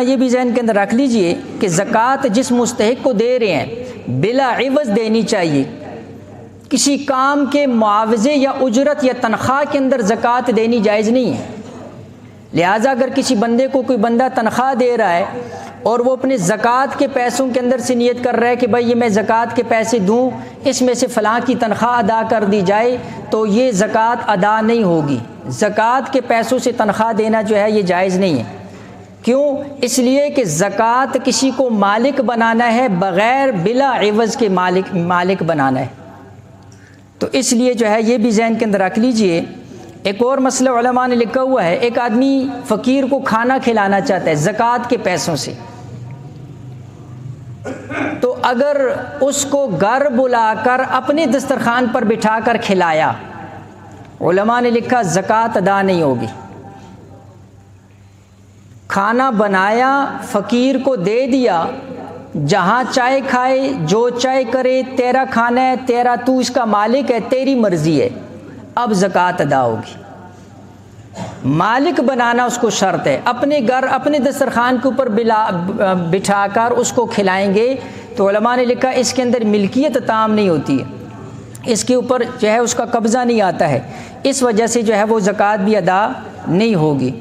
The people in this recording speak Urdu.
یہ بھی ذہن کے اندر رکھ لیجئے کہ زکوٰۃ جس مستحق کو دے رہے ہیں بلا عوض دینی چاہیے. کسی کام کے معاوضے یا اجرت یا تنخواہ کے اندر زکوٰۃ دینی جائز نہیں ہے. لہٰذا اگر کسی بندے کو کوئی بندہ تنخواہ دے رہا ہے اور وہ اپنے زکوٰۃ کے پیسوں کے اندر سے نیت کر رہا ہے کہ بھائی یہ میں زکوٰۃ کے پیسے دوں، اس میں سے فلاں کی تنخواہ ادا کر دی جائے، تو یہ زکوٰۃ ادا نہیں ہوگی. زکوٰۃ کے پیسوں سے تنخواہ دینا جو ہے یہ جائز نہیں ہے. کیوں؟ اس لیے کہ زکوٰۃ کسی کو مالک بنانا ہے، بغیر بلا عوض کے مالک بنانا ہے. تو اس لیے جو ہے یہ بھی ذہن کے اندر رکھ لیجئے. ایک اور مسئلہ علماء نے لکھا ہوا ہے، ایک آدمی فقیر کو کھانا کھلانا چاہتا ہے زکوٰۃ کے پیسوں سے، تو اگر اس کو گھر بلا کر اپنے دسترخوان پر بٹھا کر کھلایا، علماء نے لکھا زکوٰۃ ادا نہیں ہوگی. کھانا بنایا، فقیر کو دے دیا، جہاں چائے کھائے، جو چائے کرے، تیرا کھانا ہے، تیرا، تو اس کا مالک ہے، تیری مرضی ہے، اب زکوٰۃ ادا ہوگی. مالک بنانا اس کو شرط ہے. اپنے گھر اپنے دسترخوان کے اوپر بٹھا کر اس کو کھلائیں گے تو علماء نے لکھا اس کے اندر ملکیت تام نہیں ہوتی ہے، اس کے اوپر جو ہے اس کا قبضہ نہیں آتا ہے، اس وجہ سے جو ہے وہ زکوٰۃ بھی ادا نہیں ہوگی.